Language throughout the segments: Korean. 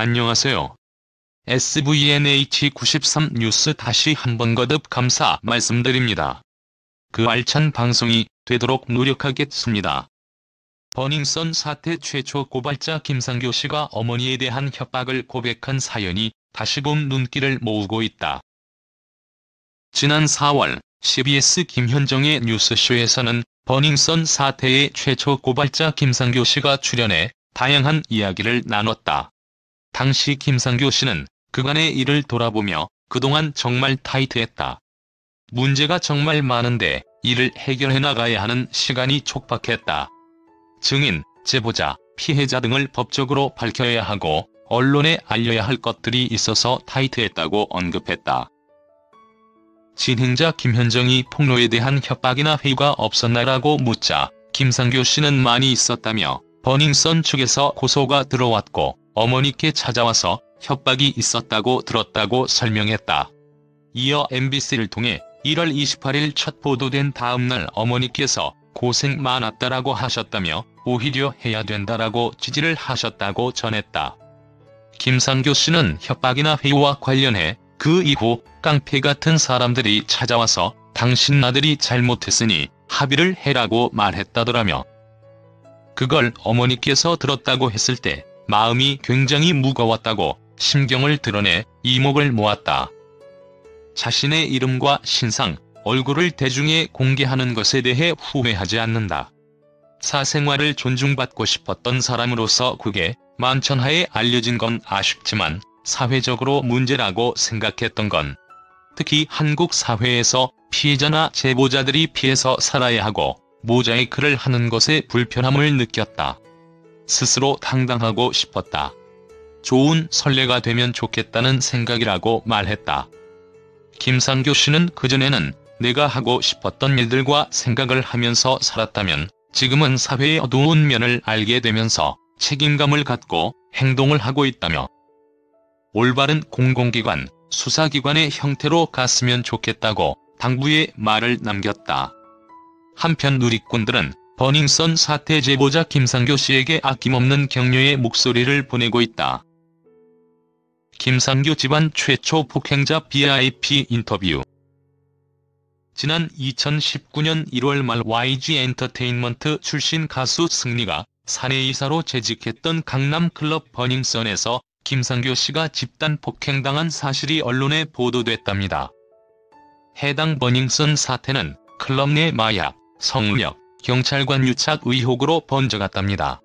안녕하세요. SVNH93 뉴스 다시 한번 거듭 감사 말씀드립니다. 그 알찬 방송이 되도록 노력하겠습니다. 버닝썬 사태 최초 고발자 김상교 씨가 어머니에 대한 협박을 고백한 사연이 다시금 눈길을 모으고 있다. 지난 4월 CBS 김현정의 뉴스쇼에서는 버닝썬 사태의 최초 고발자 김상교 씨가 출연해 다양한 이야기를 나눴다. 당시 김상교 씨는 그간의 일을 돌아보며 그동안 정말 타이트했다. 문제가 정말 많은데 이를 해결해 나가야 하는 시간이 촉박했다. 증인, 제보자, 피해자 등을 법적으로 밝혀야 하고 언론에 알려야 할 것들이 있어서 타이트했다고 언급했다. 진행자 김현정이 폭로에 대한 협박이나 회유가 없었나라고 묻자 김상교 씨는 많이 있었다며 버닝썬 측에서 고소가 들어왔고 어머니께 찾아와서 협박이 있었다고 들었다고 설명했다. 이어 MBC를 통해 1월 28일 첫 보도된 다음날 어머니께서 고생 많았다라고 하셨다며 오히려 해야 된다라고 지지를 하셨다고 전했다. 김상교 씨는 협박이나 회유와 관련해 그 이후 깡패 같은 사람들이 찾아와서 당신 아들이 잘못했으니 합의를 해라고 말했다더라며. 그걸 어머니께서 들었다고 했을 때 마음이 굉장히 무거웠다고 심경을 드러내 이목을 모았다. 자신의 이름과 신상, 얼굴을 대중에 공개하는 것에 대해 후회하지 않는다. 사생활을 존중받고 싶었던 사람으로서 그게 만천하에 알려진 건 아쉽지만 사회적으로 문제라고 생각했던 건 특히 한국 사회에서 피해자나 제보자들이 피해서 살아야 하고 모자이크를 하는 것에 불편함을 느꼈다. 스스로 당당하고 싶었다. 좋은 선례가 되면 좋겠다는 생각이라고 말했다. 김상교 씨는 그전에는 내가 하고 싶었던 일들과 생각을 하면서 살았다면 지금은 사회의 어두운 면을 알게 되면서 책임감을 갖고 행동을 하고 있다며 올바른 공공기관, 수사기관의 형태로 갔으면 좋겠다고 당부의 말을 남겼다. 한편 누리꾼들은 버닝썬 사태 제보자 김상교 씨에게 아낌없는 격려의 목소리를 보내고 있다. 김상교 집안 최초 폭행자 VIP 인터뷰. 지난 2019년 1월 말 YG 엔터테인먼트 출신 가수 승리가 사내이사로 재직했던 강남클럽 버닝썬에서 김상교 씨가 집단 폭행당한 사실이 언론에 보도됐답니다. 해당 버닝썬 사태는 클럽 내 마약, 성력, 경찰관 유착 의혹으로 번져갔답니다.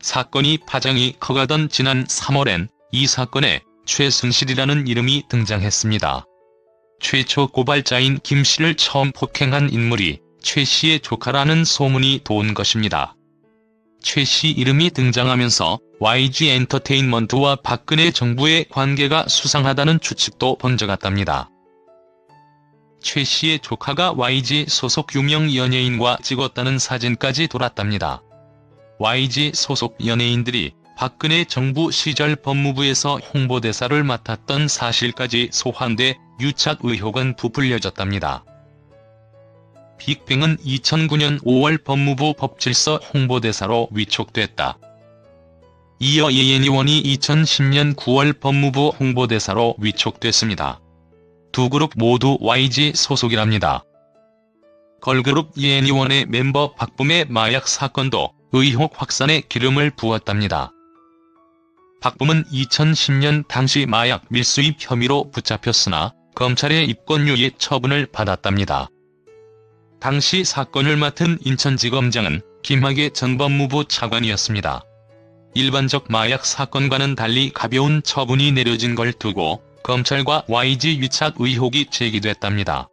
사건이 파장이 커가던 지난 3월엔 이 사건에 최순실이라는 이름이 등장했습니다. 최초 고발자인 김 씨를 처음 폭행한 인물이 최 씨의 조카라는 소문이 도은 것입니다. 최 씨 이름이 등장하면서 YG 엔터테인먼트와 박근혜 정부의 관계가 수상하다는 추측도 번져갔답니다. 최 씨의 조카가 YG 소속 유명 연예인과 찍었다는 사진까지 돌았답니다. YG 소속 연예인들이 박근혜 정부 시절 법무부에서 홍보대사를 맡았던 사실까지 소환돼 유착 의혹은 부풀려졌답니다. 빅뱅은 2009년 5월 법무부 법질서 홍보대사로 위촉됐다. 이어 예은이원이 2010년 9월 법무부 홍보대사로 위촉됐습니다. 두 그룹 모두 YG 소속이랍니다. 걸그룹 예은이원의 멤버 박붐의 마약 사건도 의혹 확산에 기름을 부었답니다. 박붐은 2010년 당시 마약 밀수입 혐의로 붙잡혔으나 검찰의 입건유예 처분을 받았답니다. 당시 사건을 맡은 인천지검장은 김학의 전 법무부 차관이었습니다. 일반적 마약 사건과는 달리 가벼운 처분이 내려진 걸 두고 검찰과 YG 유착 의혹이 제기됐답니다.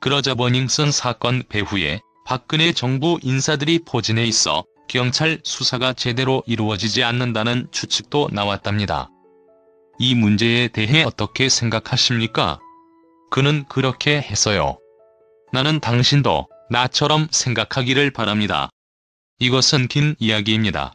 그러자 버닝썬 사건 배후에 박근혜 정부 인사들이 포진해 있어 경찰 수사가 제대로 이루어지지 않는다는 추측도 나왔답니다. 이 문제에 대해 어떻게 생각하십니까? 그는 그렇게 했어요. 나는 당신도 나처럼 생각하기를 바랍니다. 이것은 긴 이야기입니다.